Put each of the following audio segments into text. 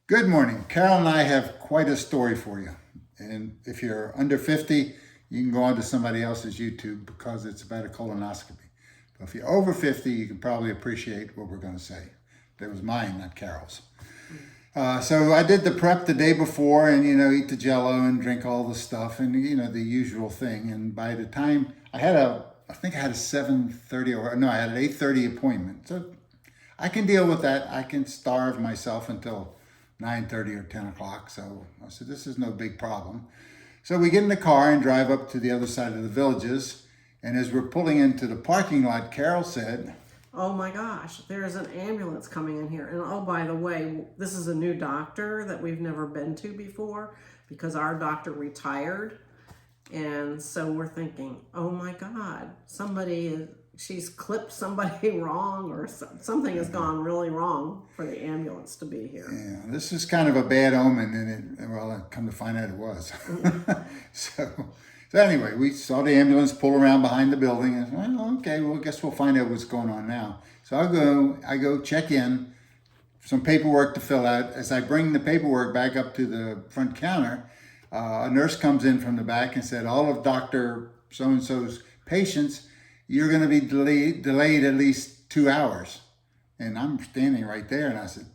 Good morning. Carol and I have quite a story for you. And if you're under 50, you can go on to somebody else's YouTube because it's about a colonoscopy. But if you're over 50, you can probably appreciate what we're going to say. That was mine, not Carol's. So I did the prep the day before and, eat the Jello and drink all the stuff and, the usual thing. And by the time I think I had a 7:30 I had an 8:30 appointment. So I can deal with that. I can starve myself until 9:30 or 10 o'clock. So I said, this is no big problem. So we get in the car and drive up to the other side of the Villages. And as we're pulling into the parking lot, Carol said, Oh my gosh, there's an ambulance coming in here. And oh, by the way, this is a new doctor that we've never been to before because our doctor retired. And so we're thinking, oh my God, she's clipped somebody wrong or something has gone really wrong for the ambulance to be here. yeah, this is kind of a bad omen. And I come to find out it was. So anyway, we saw the ambulance pull around behind the building, and well, okay, well, I guess we'll find out what's going on now. So I go check in, some paperwork to fill out. As I bring the paperwork back up to the front counter, a nurse comes in from the back and said, all of Dr. So-and-so's patients, you're going to be delayed at least 2 hours. And I'm standing right there, and I said,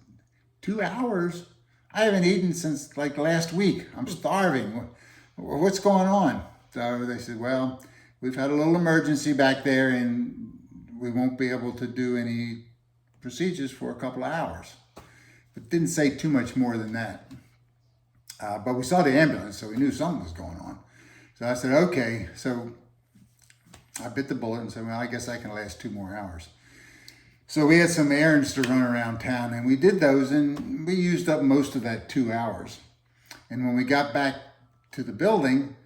2 hours? I haven't eaten since like last week. I'm starving. What's going on? So they said, well, we've had a little emergency back there and we won't be able to do any procedures for a couple of hours. But didn't say too much more than that. But we saw the ambulance, so we knew something was going on. So I said, okay. So I bit the bullet and said, well, I guess I can last 2 more hours. So we had some errands to run around town, and we did those, and we used up most of that 2 hours. And when we got back to the building,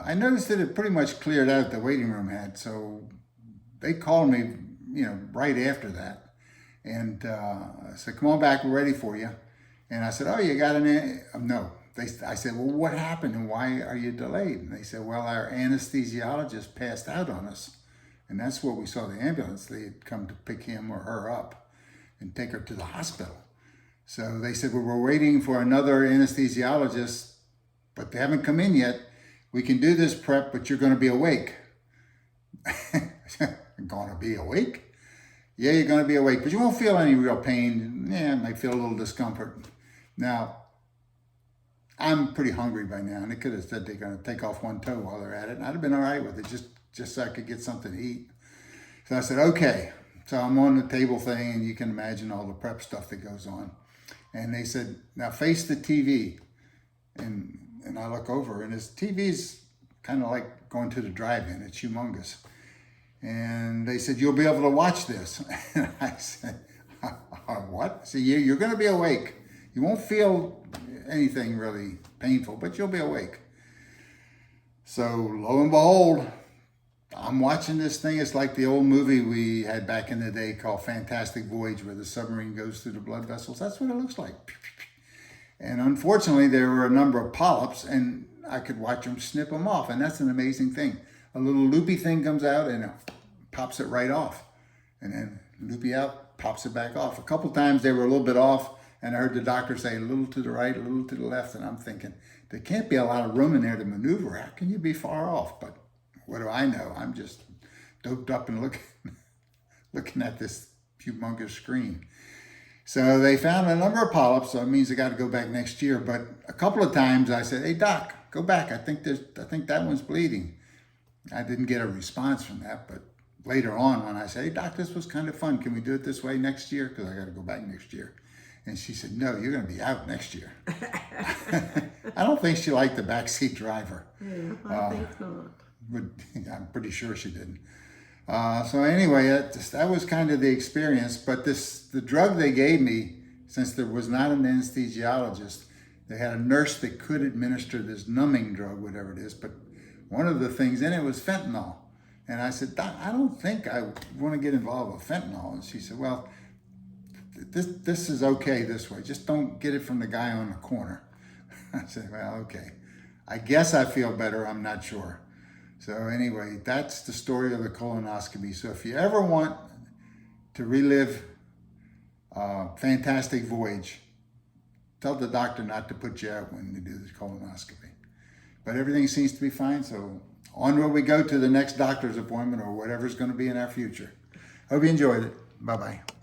I noticed that it pretty much cleared out the waiting room had. So they called me, right after that. And I said, come on back, we're ready for you. And I said, oh, you got no. I said, well, what happened and why are you delayed? And they said, well, our anesthesiologist passed out on us. And that's what we saw the ambulance. They had come to pick him or her up and take her to the hospital. So they said, well, we're waiting for another anesthesiologist, but they haven't come in yet. We can do this prep, but you're going to be awake. Going to be awake? Yeah, you're going to be awake, but you won't feel any real pain. Yeah, might feel a little discomfort. Now, I'm pretty hungry by now, and they could have said they're going to take off one toe while they're at it, and I'd have been all right with it, just so I could get something to eat. So I said, okay. So I'm on the table thing, and you can imagine all the prep stuff that goes on. And they said, now face the TV. And I look over, and his TV's kind of like going to the drive-in. It's humongous. And they said, you'll be able to watch this. And I said, what? So you're going to be awake. You won't feel anything really painful, but you'll be awake. So lo and behold, I'm watching this thing. It's like the old movie we had back in the day called Fantastic Voyage, where the submarine goes through the blood vessels. That's what it looks like. And unfortunately, there were a number of polyps, and I could watch them snip them off. And that's an amazing thing. A little loopy thing comes out, and it pops it right off. And then loopy out, pops it back off. A couple times they were a little bit off, and I heard the doctor say a little to the right, a little to the left. And I'm thinking, there can't be a lot of room in there to maneuver. How can you be far off? But what do I know? I'm just doped up and looking at this humongous screen. So they found a number of polyps, so it means I got to go back next year. But a couple of times I said, hey, doc, go back. I think that one's bleeding. I didn't get a response from that, but later on when I said, hey, doc, this was kind of fun. Can we do it this way next year? Because I got to go back next year. And she said, no, you're going to be out next year. I don't think she liked the backseat driver. Yeah, I think not. But I'm pretty sure she didn't. So anyway, that was kind of the experience. But the drug they gave me, since there was not an anesthesiologist, they had a nurse that could administer this numbing drug, whatever it is. But one of the things in it was fentanyl. And I said, Doc, I don't think I want to get involved with fentanyl. And she said, well, this is okay this way. Just don't get it from the guy on the corner. I said, well, okay. I guess I feel better. I'm not sure. So anyway, that's the story of the colonoscopy. So if you ever want to relive Fantastic Voyage, tell the doctor not to put you out when they do the colonoscopy. But everything seems to be fine, so onward we go to the next doctor's appointment or whatever's going to be in our future. Hope you enjoyed it. Bye-bye.